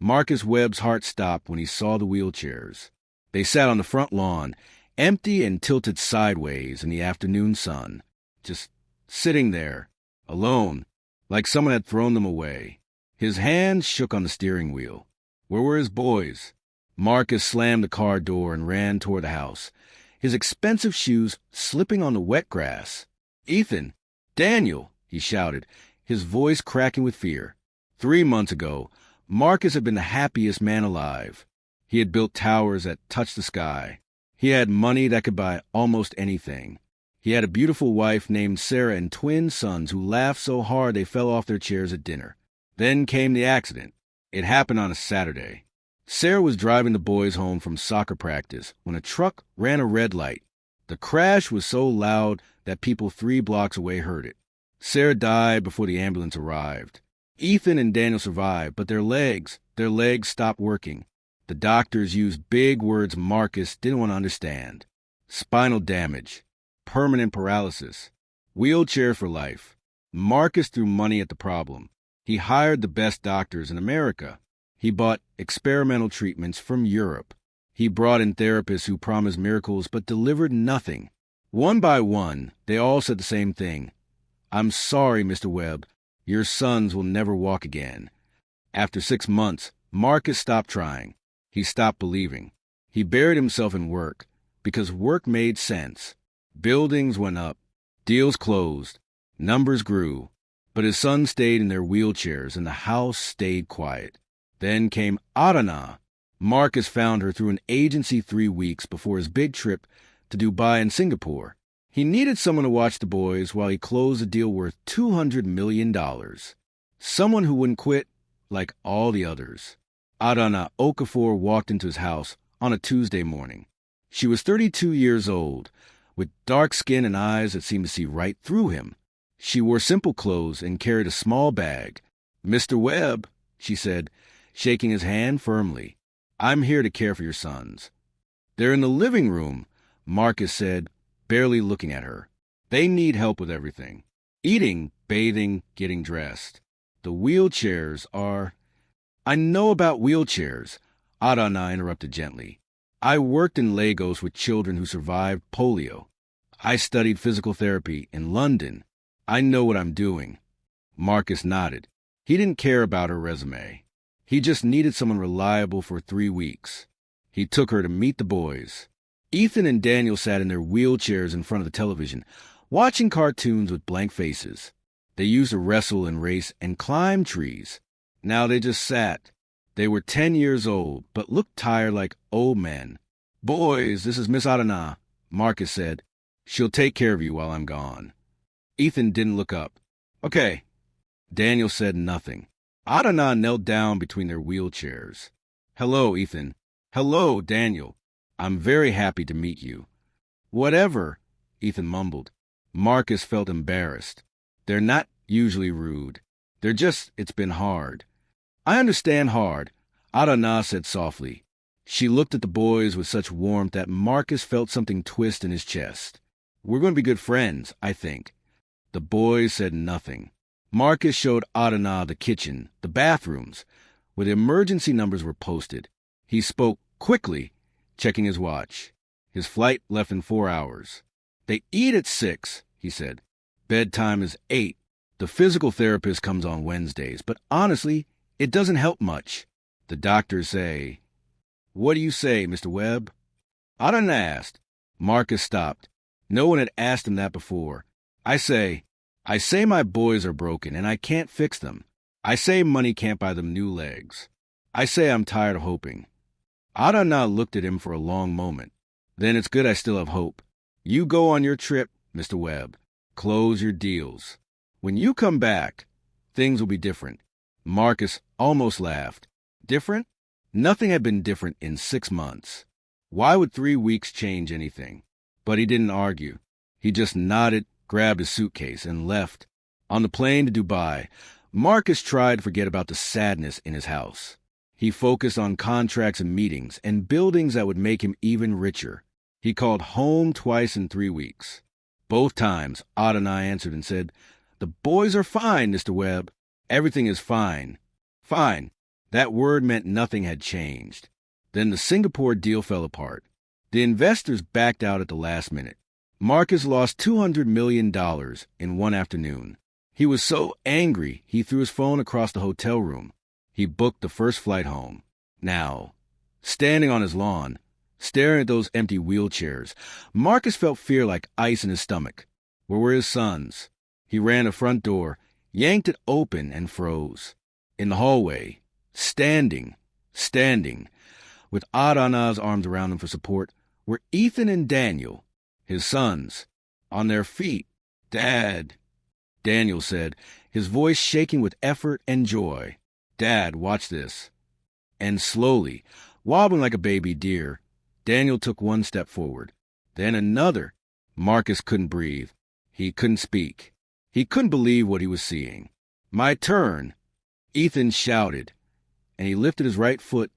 Marcus Webb's heart stopped when he saw the wheelchairs. They sat on the front lawn, empty and tilted sideways in the afternoon sun, just sitting there, alone, like someone had thrown them away. His hands shook on the steering wheel. Where were his boys? Marcus slammed the car door and ran toward the house, his expensive shoes slipping on the wet grass. "Ethan! Daniel!" he shouted, his voice cracking with fear. 3 months ago, Marcus had been the happiest man alive. He had built towers that touched the sky. He had money that could buy almost anything. He had a beautiful wife named Sarah and twin sons who laughed so hard they fell off their chairs at dinner. Then came the accident. It happened on a Saturday. Sarah was driving the boys home from soccer practice when a truck ran a red light. The crash was so loud that people 3 blocks away heard it. Sarah died before the ambulance arrived. Ethan and Daniel survived, but their legs stopped working. The doctors used big words Marcus didn't want to understand. Spinal damage, permanent paralysis, wheelchair for life. Marcus threw money at the problem. He hired the best doctors in America. He bought experimental treatments from Europe. He brought in therapists who promised miracles but delivered nothing. One by one, they all said the same thing. "I'm sorry, Mr. Webb. Your sons will never walk again." After 6 months, Marcus stopped trying. He stopped believing. He buried himself in work because work made sense. Buildings went up. Deals closed. Numbers grew. But his sons stayed in their wheelchairs and the house stayed quiet. Then came Adana. Marcus found her through an agency 3 weeks before his big trip to Dubai and Singapore. He needed someone to watch the boys while he closed a deal worth $200 million. Someone who wouldn't quit like all the others. Adana Okafor walked into his house on a Tuesday morning. She was 32 years old, with dark skin and eyes that seemed to see right through him. She wore simple clothes and carried a small bag. "Mr. Webb," she said, shaking his hand firmly, "I'm here to care for your sons." "They're in the living room," Marcus said, barely looking at her. "They need help with everything. Eating, bathing, getting dressed. The wheelchairs are—" "I know about wheelchairs," Adana interrupted gently. "I worked in Lagos with children who survived polio. I studied physical therapy in London. I know what I'm doing." Marcus nodded. He didn't care about her resume. He just needed someone reliable for 3 weeks. He took her to meet the boys. Ethan and Daniel sat in their wheelchairs in front of the television, watching cartoons with blank faces. They used to wrestle and race and climb trees. Now they just sat. They were 10 years old, but looked tired like old men. "Boys, this is Miss Adana," Marcus said. "She'll take care of you while I'm gone." Ethan didn't look up. "Okay." Daniel said nothing. Adana knelt down between their wheelchairs. "Hello, Ethan." "Hello, Daniel. I'm very happy to meet you." "Whatever," Ethan mumbled. Marcus felt embarrassed. They're not usually rude. It's been hard. "I understand hard," Adana said softly. She looked at the boys with such warmth that Marcus felt something twist in his chest. "We're going to be good friends, I think." The boys said nothing. Marcus showed Adana the kitchen, the bathrooms, where the emergency numbers were posted. He spoke quickly, checking his watch. His flight left in 4 hours. "They eat at 6, he said. "Bedtime is 8. The physical therapist comes on Wednesdays, but honestly, it doesn't help much. The doctors say—" "What do you say, Mr. Webb?" Adana asked. Marcus stopped. No one had asked him that before. I say my boys are broken and I can't fix them. I say money can't buy them new legs. I say I'm tired of hoping." Adana looked at him for a long moment. "Then it's good I still have hope. You go on your trip, Mr. Webb. Close your deals. When you come back, things will be different." Marcus almost laughed. Different? Nothing had been different in 6 months. Why would 3 weeks change anything? But he didn't argue. He just nodded, grabbed his suitcase, and left. On the plane to Dubai, Marcus tried to forget about the sadness in his house. He focused on contracts and meetings and buildings that would make him even richer. He called home twice in 3 weeks. Both times, Adana answered and said, "The boys are fine, Mr. Webb. Everything is fine. Fine. That word meant nothing had changed. Then the Singapore deal fell apart. The investors backed out at the last minute. Marcus lost $200 million in one afternoon. He was so angry he threw his phone across the hotel room. He booked the first flight home. Now, standing on his lawn, staring at those empty wheelchairs, Marcus felt fear like ice in his stomach. Where were his sons? He ran to the front door, yanked it open, and froze. In the hallway, standing, with Adana's arms around him for support, were Ethan and Daniel, his sons, on their feet. "Dad," Daniel said, his voice shaking with effort and joy. "Dad, watch this." And slowly, wobbling like a baby deer, Daniel took one step forward, then another. Marcus couldn't breathe. He couldn't speak. He couldn't believe what he was seeing. "My turn," Ethan shouted, and he lifted his right foot,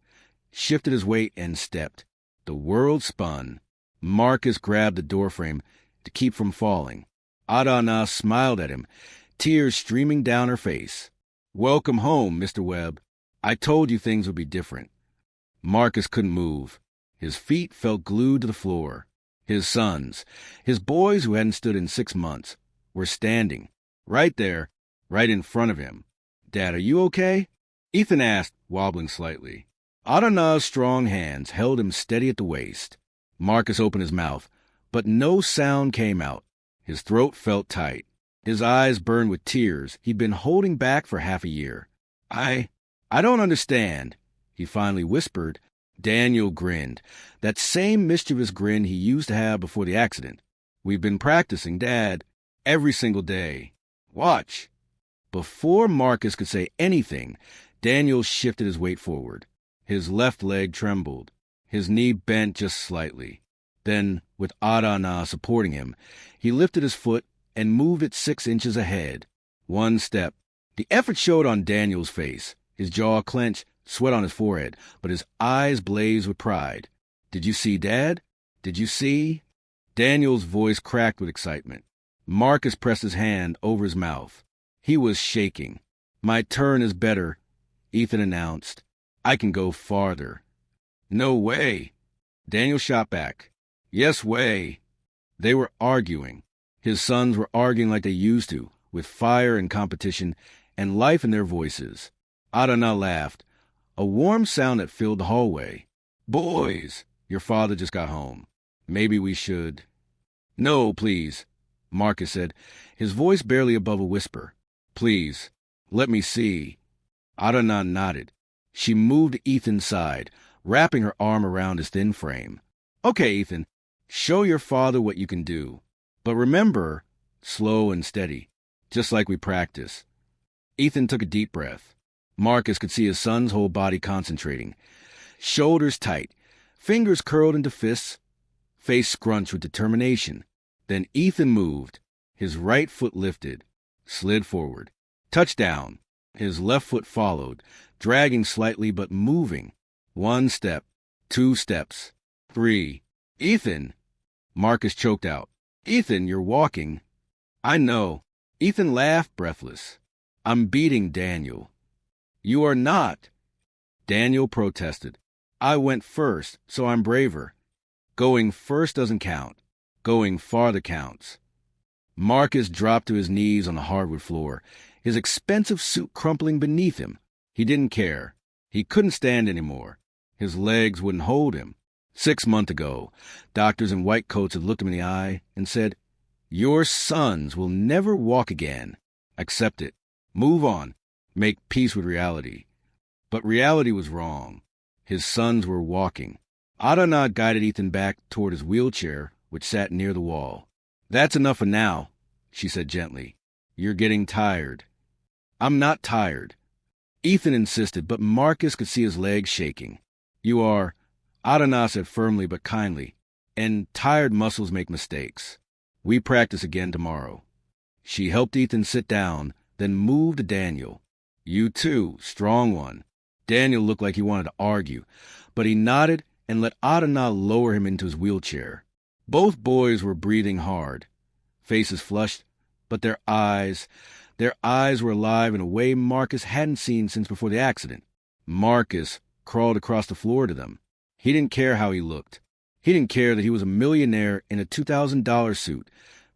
shifted his weight, and stepped. The world spun. Marcus grabbed the doorframe to keep from falling. Adana smiled at him, tears streaming down her face. "Welcome home, Mr. Webb. I told you things would be different." Marcus couldn't move. His feet felt glued to the floor. His sons, his boys who hadn't stood in 6 months, were standing, right there, right in front of him. "Dad, are you okay?" Ethan asked, wobbling slightly. Adana's strong hands held him steady at the waist. Marcus opened his mouth, but no sound came out. His throat felt tight. His eyes burned with tears he'd been holding back for half a year. I don't understand," he finally whispered. Daniel grinned, that same mischievous grin he used to have before the accident. "We've been practicing, Dad, every single day. Watch." Before Marcus could say anything, Daniel shifted his weight forward. His left leg trembled. His knee bent just slightly. Then, with Adana supporting him, he lifted his foot and moved it 6 inches ahead. One step. The effort showed on Daniel's face. His jaw clenched, sweat on his forehead, but his eyes blazed with pride. "Did you see, Dad? Did you see?" Daniel's voice cracked with excitement. Marcus pressed his hand over his mouth. He was shaking. "My turn is better," Ethan announced. "I can go farther." "No way." Daniel shot back. "Yes way." They were arguing. His sons were arguing like they used to, with fire and competition and life in their voices. Adana laughed, a warm sound that filled the hallway. "Boys, your father just got home. Maybe we should—" "No, please," Marcus said, his voice barely above a whisper. "Please, let me see." Adana nodded. She moved to Ethan's side, wrapping her arm around his thin frame. "Okay, Ethan, show your father what you can do. But remember, slow and steady, just like we practice." Ethan took a deep breath. Marcus could see his son's whole body concentrating. Shoulders tight, fingers curled into fists, face scrunched with determination. Then Ethan moved. His right foot lifted, slid forward. Touchdown. His left foot followed, dragging slightly but moving. 1 step, 2 steps, 3. "Ethan!" Marcus choked out. "Ethan, you're walking." "I know." Ethan laughed, breathless. "I'm beating Daniel." "You are not." Daniel protested. "I went first, so I'm braver." "Going first doesn't count. Going farther counts." Marcus dropped to his knees on the hardwood floor, his expensive suit crumpling beneath him. He didn't care. He couldn't stand anymore. His legs wouldn't hold him. 6 months ago, doctors in white coats had looked him in the eye and said, "Your sons will never walk again. Accept it. Move on. Make peace with reality." But reality was wrong. His sons were walking. Adana guided Ethan back toward his wheelchair, which sat near the wall. "That's enough for now," she said gently. "You're getting tired." "I'm not tired." Ethan insisted, but Marcus could see his legs shaking. "You are," Adana said firmly but kindly, "and tired muscles make mistakes. We practice again tomorrow." She helped Ethan sit down, then moved to Daniel. "You too, strong one." Daniel looked like he wanted to argue, but he nodded and let Adana lower him into his wheelchair. Both boys were breathing hard, faces flushed, but their eyes were alive in a way Marcus hadn't seen since before the accident. Marcus crawled across the floor to them. He didn't care how he looked. He didn't care that he was a millionaire in a $2,000 suit,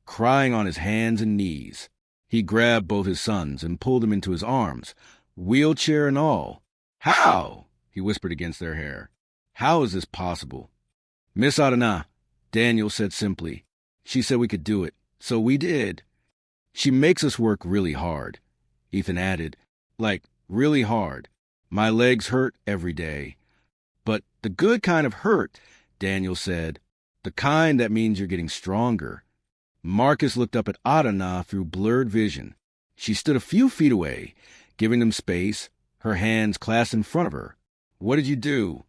crying on his hands and knees. He grabbed both his sons and pulled them into his arms, wheelchair and all. "How?" he whispered against their hair. "How is this possible?" "Miss Adana," Daniel said simply. "She said we could do it, so we did." "She makes us work really hard," Ethan added. "Like, really hard. My legs hurt every day." "But the good kind of hurt," Daniel said. "The kind that means you're getting stronger." Marcus looked up at Adana through blurred vision. She stood a few feet away, giving them space, her hands clasped in front of her. "What did you do?"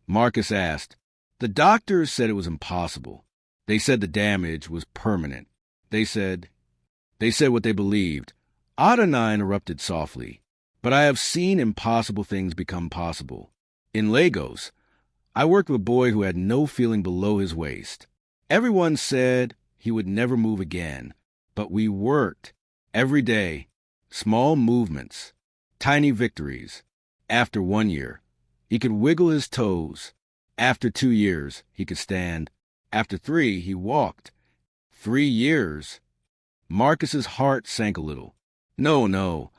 Marcus asked. "The doctors said it was impossible. They said the damage was permanent. They said what they believed." Adana interrupted softly. "But I have seen impossible things become possible. In Lagos, I worked with a boy who had no feeling below his waist. Everyone said he would never move again, but we worked every day, small movements, tiny victories. After 1 year, he could wiggle his toes. After 2 years, he could stand. After 3, he walked. 3 years." Marcus's heart sank a little. No,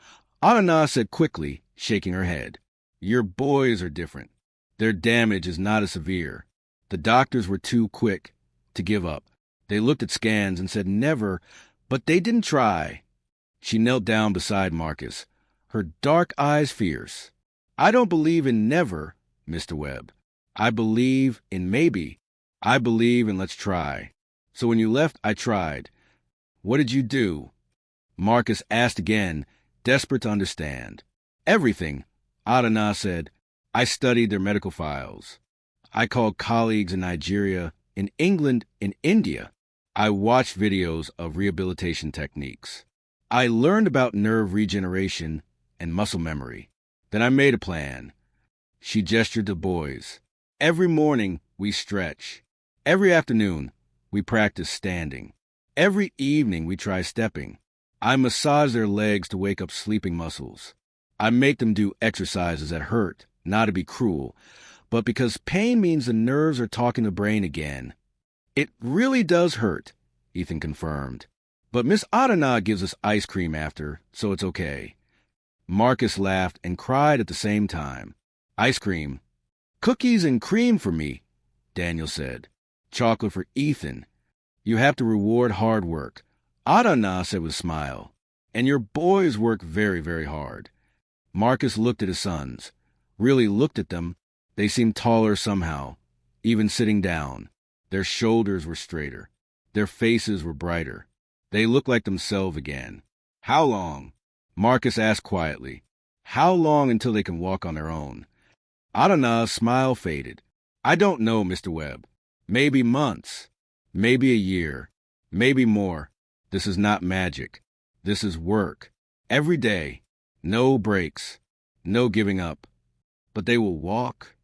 Adana said quickly, shaking her head. "Your boys are different. Their damage is not as severe. The doctors were too quick to give up. They looked at scans and said never, but they didn't try." She knelt down beside Marcus, her dark eyes fierce. "I don't believe in never, Mr. Webb. I believe in maybe. I believe in let's try. So when you left, I tried. What did you do?" Marcus asked again, desperate to understand. "Everything," Adana said. "I studied their medical files. I called colleagues in Nigeria, in England, in India. I watched videos of rehabilitation techniques. I learned about nerve regeneration and muscle memory. Then I made a plan." She gestured to boys. "Every morning we stretch. Every afternoon we practice standing. Every evening we try stepping. I massage their legs to wake up sleeping muscles. I make them do exercises that hurt, not to be cruel, but because pain means the nerves are talking to the brain again." "It really does hurt," Ethan confirmed. "But Miss Adana gives us ice cream after, so it's okay." Marcus laughed and cried at the same time. "Ice cream. Cookies and cream for me," Daniel said. "Chocolate for Ethan. You have to reward hard work," Adana said with a smile. "And your boys work very, very hard." Marcus looked at his sons, really looked at them. They seemed taller somehow, even sitting down. Their shoulders were straighter. Their faces were brighter. They looked like themselves again. "How long?" Marcus asked quietly. "How long until they can walk on their own?" Adana's smile faded. "I don't know, Mr. Webb. Maybe months. Maybe a year. Maybe more. This is not magic. This is work. Every day. No breaks. No giving up. But they will walk."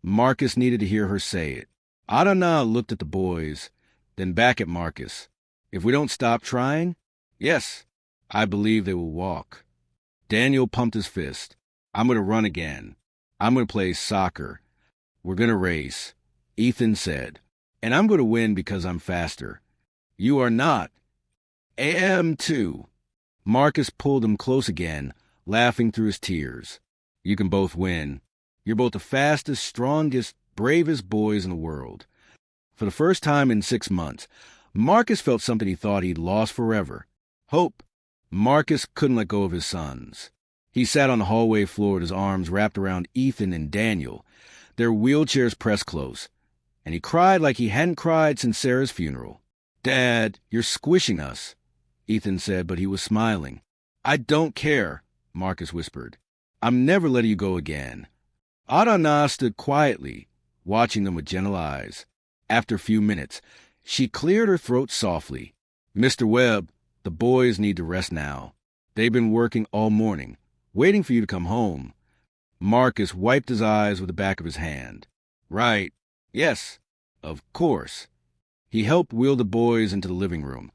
Marcus needed to hear her say it. Adana looked at the boys, then back at Marcus. "If we don't stop trying, yes, I believe they will walk." Daniel pumped his fist. "I'm going to run again. I'm going to play soccer. We're going to race," Ethan said. "And I'm going to win because I'm faster." "You are not." "Am too." Marcus pulled him close again, laughing through his tears. "You can both win. You're both the fastest, strongest, bravest boys in the world." For the first time in 6 months, Marcus felt something he thought he'd lost forever. Hope. Marcus couldn't let go of his sons. He sat on the hallway floor with his arms wrapped around Ethan and Daniel, their wheelchairs pressed close, and he cried like he hadn't cried since Sarah's funeral. "Dad, you're squishing us," Ethan said, but he was smiling. "I don't care," Marcus whispered. "I'm never letting you go again." Adana stood quietly, watching them with gentle eyes. After a few minutes, she cleared her throat softly. "Mr. Webb, the boys need to rest now. They've been working all morning, waiting for you to come home." Marcus wiped his eyes with the back of his hand. "Right. Yes. Of course." He helped wheel the boys into the living room.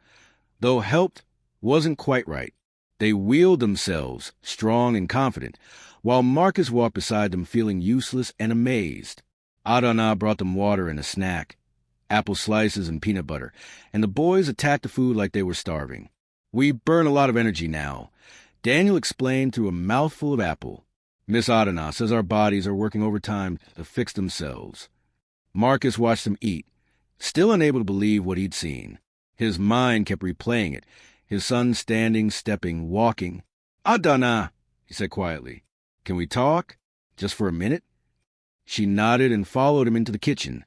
Though helped wasn't quite right. They wheeled themselves, strong and confident, while Marcus walked beside them feeling useless and amazed. Adana brought them water and a snack, apple slices and peanut butter, and the boys attacked the food like they were starving. We burn a lot of energy now, Daniel explained through a mouthful of apple. Miss Adana says our bodies are working overtime to fix themselves. Marcus watched them eat, still unable to believe what he'd seen. His mind kept replaying it, his son standing, stepping, walking. Adana, he said quietly. Can we talk? Just for a minute? She nodded and followed him into the kitchen,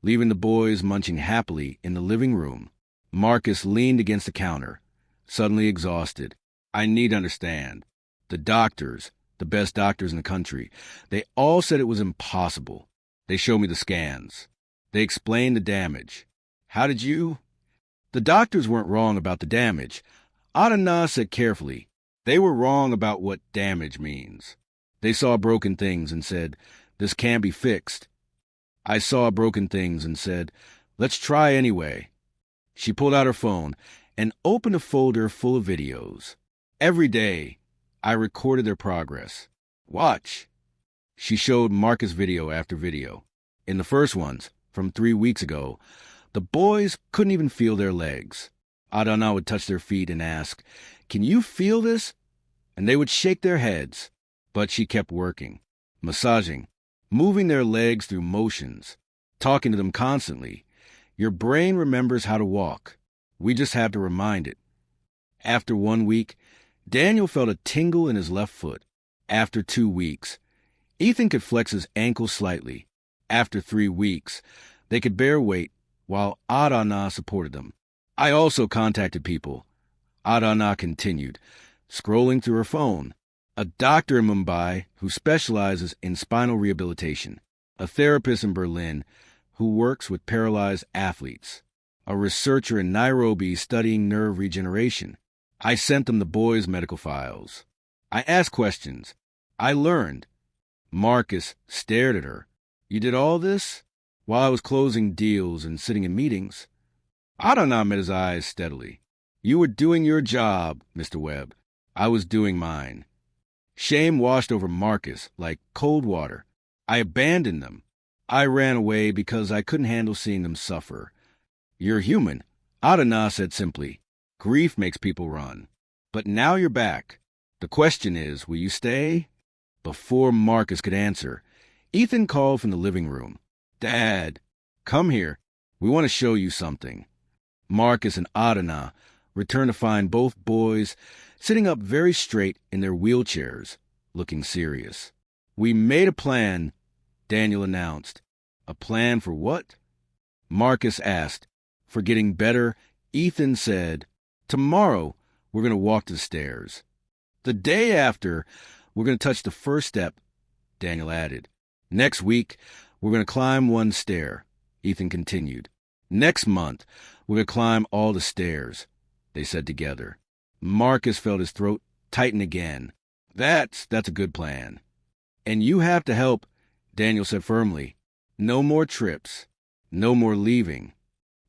leaving the boys munching happily in the living room. Marcus leaned against the counter, suddenly exhausted. I need to understand. The doctors, the best doctors in the country, they all said it was impossible. They showed me the scans. They explained the damage. How did you? The doctors weren't wrong about the damage. Adana said carefully. They were wrong about what damage means. They saw broken things and said, this can't be fixed. I saw broken things and said, let's try anyway. She pulled out her phone and opened a folder full of videos. Every day, I recorded their progress. Watch. She showed Marcus video after video. In the first ones, from 3 weeks ago, the boys couldn't even feel their legs. Adana would touch their feet and ask, can you feel this? And they would shake their heads. But she kept working, massaging, moving their legs through motions, talking to them constantly. Your brain remembers how to walk. We just have to remind it. After 1 week, Daniel felt a tingle in his left foot. After 2 weeks, Ethan could flex his ankle slightly. After 3 weeks, they could bear weight while Adana supported them. I also contacted people. Adana continued, scrolling through her phone. A doctor in Mumbai who specializes in spinal rehabilitation. A therapist in Berlin who works with paralyzed athletes. A researcher in Nairobi studying nerve regeneration. I sent them the boys' medical files. I asked questions. I learned. Marcus stared at her. You did all this? While I was closing deals and sitting in meetings. Adana met his eyes steadily. You were doing your job, Mr. Webb. I was doing mine. Shame washed over Marcus like cold water. I abandoned them. I ran away because I couldn't handle seeing them suffer. You're human, Adana said simply. Grief makes people run. But now you're back. The question is, will you stay? Before Marcus could answer, Ethan called from the living room. Dad, come here. We want to show you something. Marcus and Adana returned to find both boys sitting up very straight in their wheelchairs, looking serious. We made a plan, Daniel announced. A plan for what? Marcus asked. For getting better, Ethan said, tomorrow we're going to walk to the stairs. The day after, we're going to touch the first step, Daniel added. Next week, we're going to climb 1 stair, Ethan continued. Next month, we're going to climb all the stairs, they said together. Marcus felt his throat tighten again. That's a good plan. And you have to help, Daniel said firmly. No more trips. No more leaving.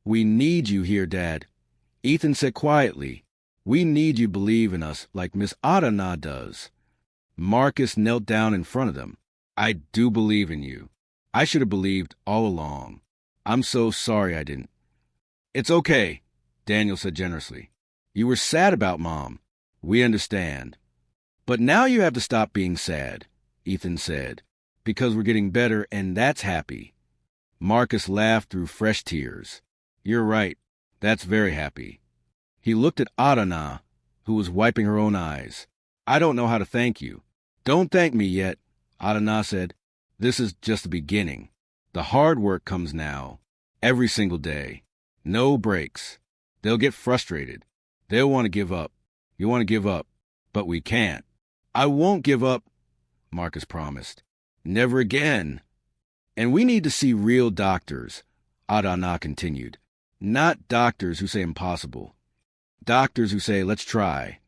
We need you here, Dad. Ethan said quietly. We need you to believe in us like Miss Adana does. Marcus knelt down in front of them. I do believe in you. I should have believed all along. I'm so sorry I didn't. It's okay, Daniel said generously. You were sad about Mom. We understand. But now you have to stop being sad, Ethan said, because we're getting better and that's happy. Marcus laughed through fresh tears. You're right. That's very happy. He looked at Adana, who was wiping her own eyes. I don't know how to thank you. Don't thank me yet, Adana said. This is just the beginning. The hard work comes now, every single day. No breaks. They'll get frustrated. They'll want to give up. You want to give up, but we can't. I won't give up, Marcus promised. Never again. And we need to see real doctors, Adana continued. Not doctors who say impossible. Doctors who say, let's try.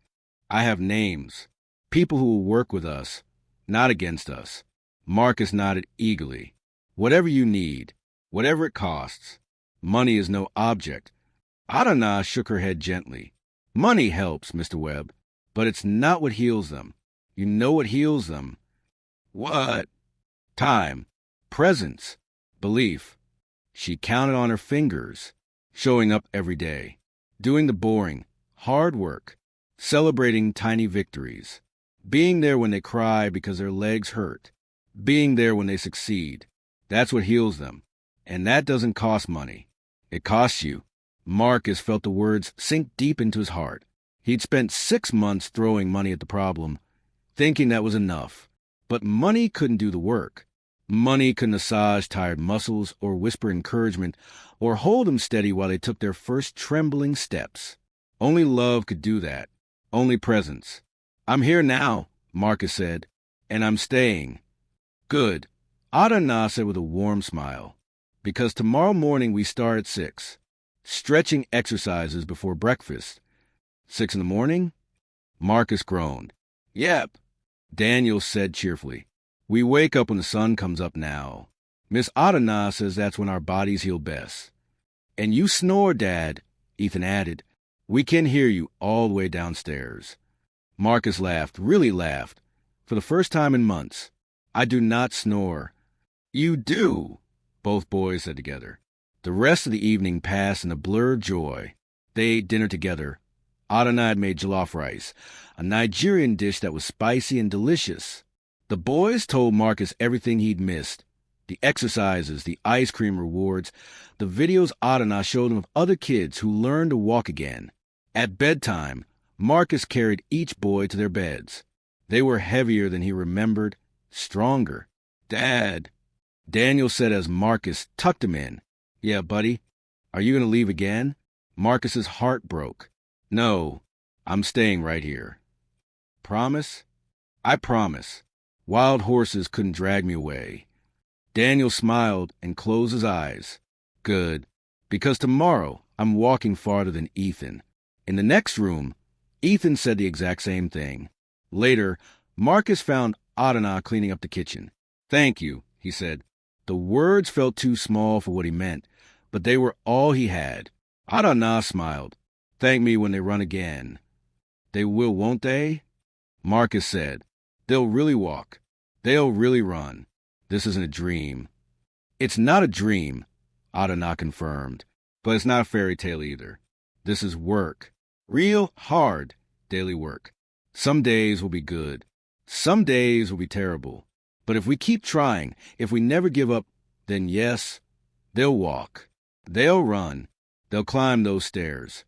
I have names. People who will work with us, not against us. Marcus nodded eagerly. Whatever you need, whatever it costs. Money is no object. Adana shook her head gently. Money helps, Mr. Webb, but it's not what heals them. You know what heals them? What? Time, presence, belief. She counted on her fingers, showing up every day, doing the boring, hard work, celebrating tiny victories, being there when they cry because their legs hurt, being there when they succeed. That's what heals them. And that doesn't cost money. It costs you. Marcus felt the words sink deep into his heart. He'd spent 6 months throwing money at the problem, thinking that was enough. But money couldn't do the work. Money could massage tired muscles or whisper encouragement or hold them steady while they took their first trembling steps. Only love could do that. Only presence. I'm here now, Marcus said, and I'm staying. Good, Adana said with a warm smile, because tomorrow morning we start at 6. Stretching exercises before breakfast. 6 in the morning? Marcus groaned. Yep, Daniel said cheerfully. We wake up when the sun comes up now. Miss Adana says that's when our bodies heal best. And you snore, Dad, Ethan added. We can hear you all the way downstairs. Marcus laughed, really laughed, for the first time in months. I do not snore. You do, both boys said together. The rest of the evening passed in a blur of joy. They ate dinner together. Adana had made jollof rice, a Nigerian dish that was spicy and delicious. The boys told Marcus everything he'd missed. The exercises, the ice cream rewards, the videos Adana showed them of other kids who learned to walk again. At bedtime, Marcus carried each boy to their beds. They were heavier than he remembered, stronger. Dad, Daniel said as Marcus tucked him in. Yeah, buddy. Are you going to leave again? Marcus's heart broke. No, I'm staying right here. Promise? I promise. Wild horses couldn't drag me away. Daniel smiled and closed his eyes. Good, because tomorrow I'm walking farther than Ethan. In the next room, Ethan said the exact same thing. Later, Marcus found Adana cleaning up the kitchen. Thank you, he said. The words felt too small for what he meant, but they were all he had. Adana smiled. Thank me when they run again. They will, won't they? Marcus said. They'll really walk. They'll really run. This isn't a dream. It's not a dream, Adana confirmed, but it's not a fairy tale either. This is work. Real, hard, daily work. Some days will be good. Some days will be terrible. But if we keep trying, if we never give up, then yes, they'll walk. They'll run. They'll climb those stairs.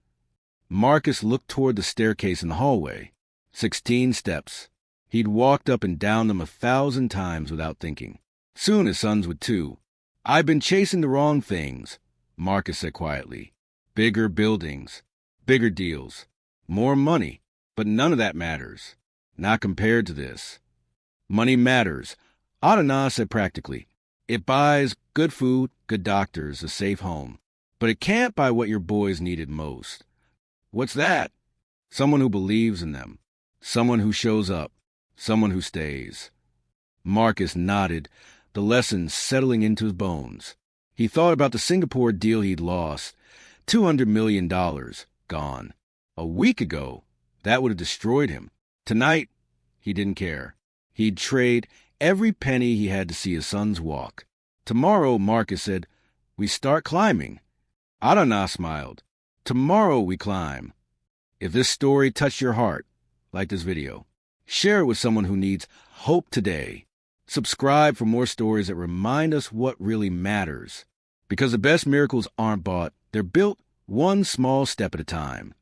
Marcus looked toward the staircase in the hallway. 16 steps. He'd walked up and down them 1,000 times without thinking. Soon his sons would too. I've been chasing the wrong things, Marcus said quietly. Bigger buildings, bigger deals, more money, but none of that matters. Not compared to this. Money matters, Adana said practically. It buys good food, good doctors, a safe home. But it can't buy what your boys needed most. What's that? Someone who believes in them. Someone who shows up. Someone who stays. Marcus nodded, the lesson settling into his bones. He thought about the Singapore deal he'd lost. $200 million gone. A week ago, that would have destroyed him. Tonight, he didn't care. He'd trade every penny he had to see his sons walk. Tomorrow, Marcus said, we start climbing. Adana smiled. Tomorrow we climb. If this story touched your heart, like this video, share it with someone who needs hope today. Subscribe for more stories that remind us what really matters. Because the best miracles aren't bought, they're built one small step at a time.